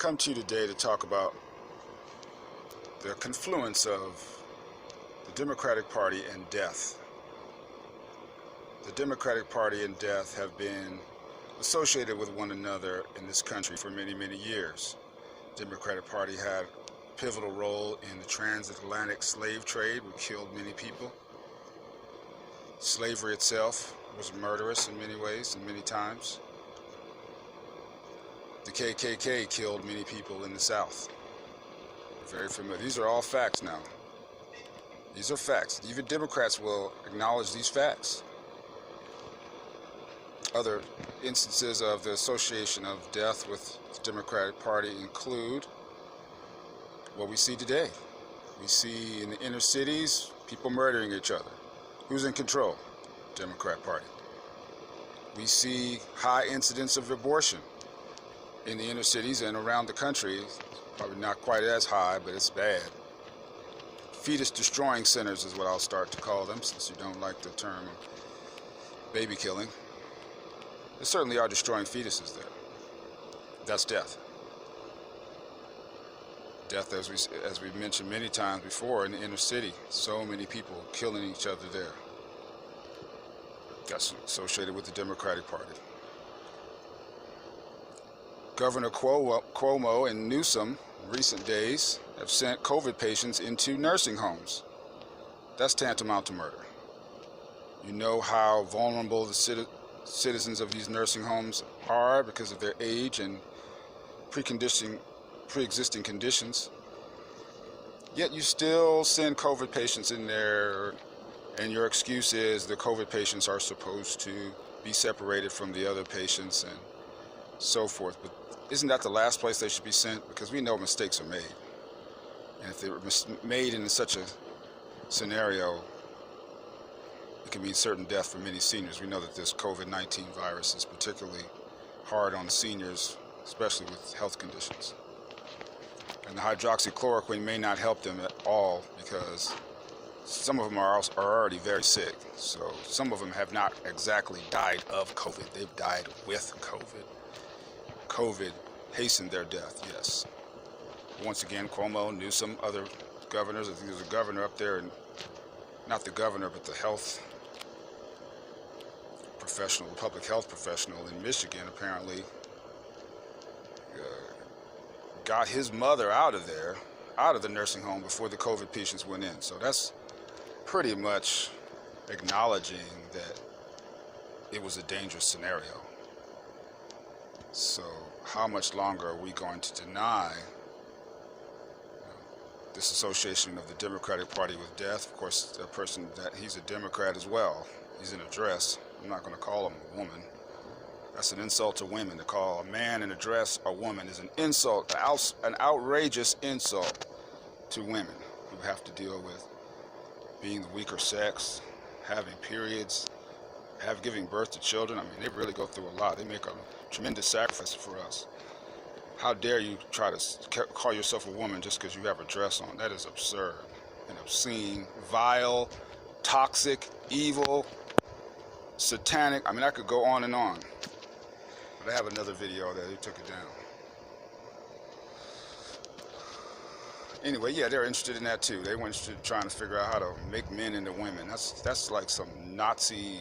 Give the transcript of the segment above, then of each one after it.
come to you today to talk about the confluence of the Democratic Party and death. The Democratic Party and death have been associated with one another in this country for many, many years. The Democratic Party had a pivotal role in the transatlantic slave trade, which killed many people. Slavery itself was murderous in many ways and many times. The KKK killed many people in the South. Very familiar. These are all facts now. These are facts. Even Democrats will acknowledge these facts. Other instances of the association of death with the Democratic Party include what we see today. We see in the inner cities people murdering each other. Who's in control? Democrat Party. We see high incidence of abortion in the inner cities and around the country. Probably not quite as high, but it's bad. Fetus destroying centers is what I'll start to call them, since you don't like the term baby killing. They certainly are destroying fetuses there. That's death. Death, as we've mentioned many times before, in the inner city. So many people killing each other there. That's associated with the Democratic Party. Governor Cuomo and Newsom in recent days have sent COVID patients into nursing homes. That's tantamount to murder. You know how vulnerable the citizens of these nursing homes are because of their age and pre-existing conditions. Yet you still send COVID patients in there, and your excuse is the COVID patients are supposed to be separated from the other patients and so forth. But isn't that the last place they should be sent? Because we know mistakes are made. And if they were made in such a scenario, it can mean certain death for many seniors. We know that this COVID-19 virus is particularly hard on the seniors, especially with health conditions. And the hydroxychloroquine may not help them at all because some of them are already very sick. So some of them have not exactly died of COVID. They've died with COVID. COVID hastened their death, yes. Once again, Cuomo, Newsom, other governors. I think there's a governor up there, and not the governor, but the health professional, the public health professional in Michigan, apparently got his mother out of there, out of the nursing home before the COVID patients went in. So that's pretty much acknowledging that it was a dangerous scenario. So how much longer are we going to deny this association of the Democratic Party with death? Of course, a person he's a Democrat as well. He's in a dress. I'm not going to call him a woman. That's an insult to women. To call a man in a dress a woman is an insult, an outrageous insult to women who have to deal with being the weaker sex, having periods, giving birth to children. I mean, they really go through a lot. They make a tremendous sacrifice for us. How dare you try to call yourself a woman just because you have a dress on? That is absurd and obscene, vile, toxic, evil, satanic. I mean, I could go on and on. But I have another video that they took it down. Anyway, yeah, they're interested in that too. They were interested in trying to figure out how to make men into women. That's like some Nazi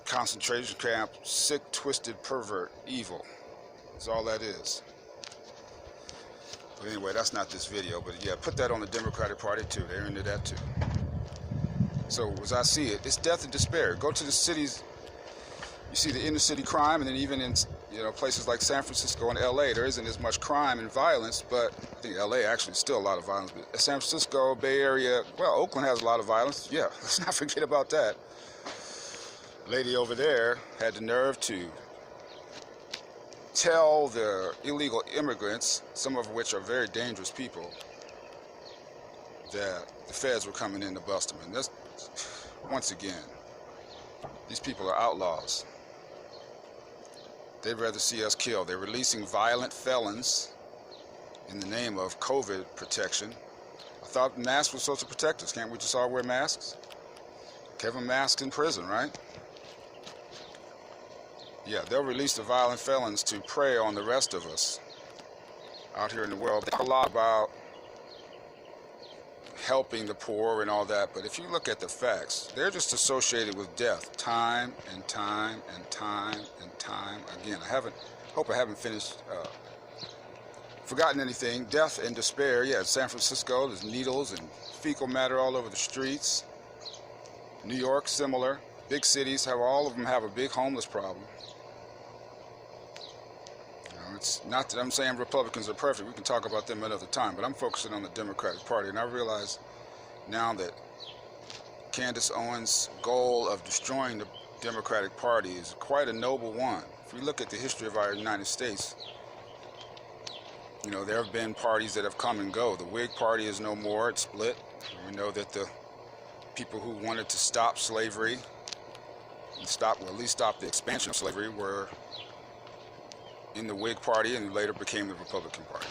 concentration camp, sick, twisted, pervert, evil. That's all that is. But anyway, that's not this video. But yeah, put that on the Democratic Party too. They're into that too. So as I see it, it's death and despair. Go to the cities. You see the inner city crime, and then even in places like San Francisco and LA, there isn't as much crime and violence, but I think LA actually is still a lot of violence. But San Francisco, Bay Area, well, Oakland has a lot of violence. Yeah, let's not forget about that. Lady over there had the nerve to tell the illegal immigrants, some of which are very dangerous people, that the feds were coming in to bust them. And that's, once again, these people are outlaws. They'd rather see us killed. They're releasing violent felons in the name of COVID protection. I thought masks were supposed to protect us. Can't we just all wear masks? Give them masks in prison, right? Yeah, they'll release the violent felons to prey on the rest of us. out here in the world. They talk a lot about helping the poor and all that, but if you look at the facts, they're just associated with death time and time and time and time again. Hope I haven't forgotten anything. Death and despair. Yeah, San Francisco, there's needles and fecal matter all over the streets. New York, similar. Big cities all of them have a big homeless problem. It's not that I'm saying Republicans are perfect. We can talk about them another time, but I'm focusing on the Democratic Party, and I realize now that Candace Owens' goal of destroying the Democratic Party is quite a noble one. If we look at the history of our United States, there have been parties that have come and go. The Whig Party is no more. It's split. We know that the people who wanted to stop slavery and at least stop the expansion of slavery were in the Whig Party and later became the Republican Party.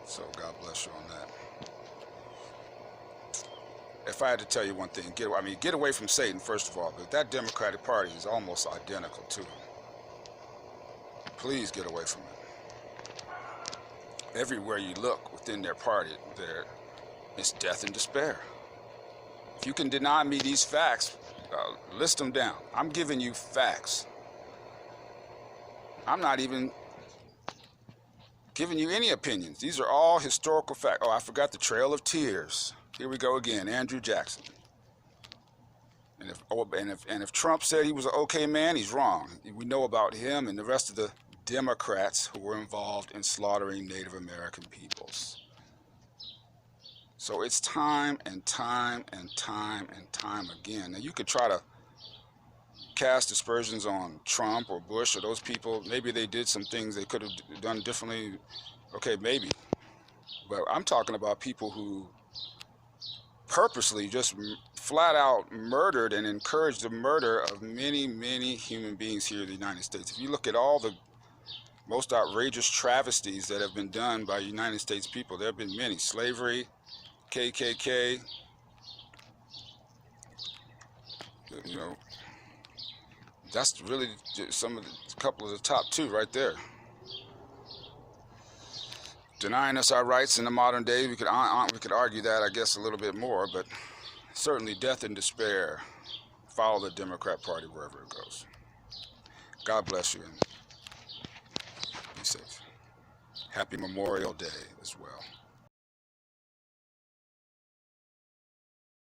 So God bless you on that. If I had to tell you one thing, get away from Satan first of all, but that Democratic Party is almost identical to him. Please get away from it. Everywhere you look within their party, it's death and despair. If you can deny me these facts, list them down. I'm giving you facts. I'm not even giving you any opinions. These are all historical facts. Oh, I forgot the Trail of Tears. Here we go again, Andrew Jackson. And if Trump said he was an okay man, he's wrong. We know about him and the rest of the Democrats who were involved in slaughtering Native American peoples. So it's time and time and time and time again. Now you could try to cast aspersions on Trump or Bush or those people. Maybe they did some things they could have done differently. Okay, maybe. But I'm talking about people who purposely just flat out murdered and encouraged the murder of many, many human beings here in the United States. If you look at all the most outrageous travesties that have been done by United States people, there have been many. Slavery, KKK, that's really a couple of the top two right there. Denying us our rights in the modern day, we could argue that, I guess, a little bit more, but certainly death and despair follow the Democrat Party wherever it goes. God bless you and be safe. Happy Memorial Day as well.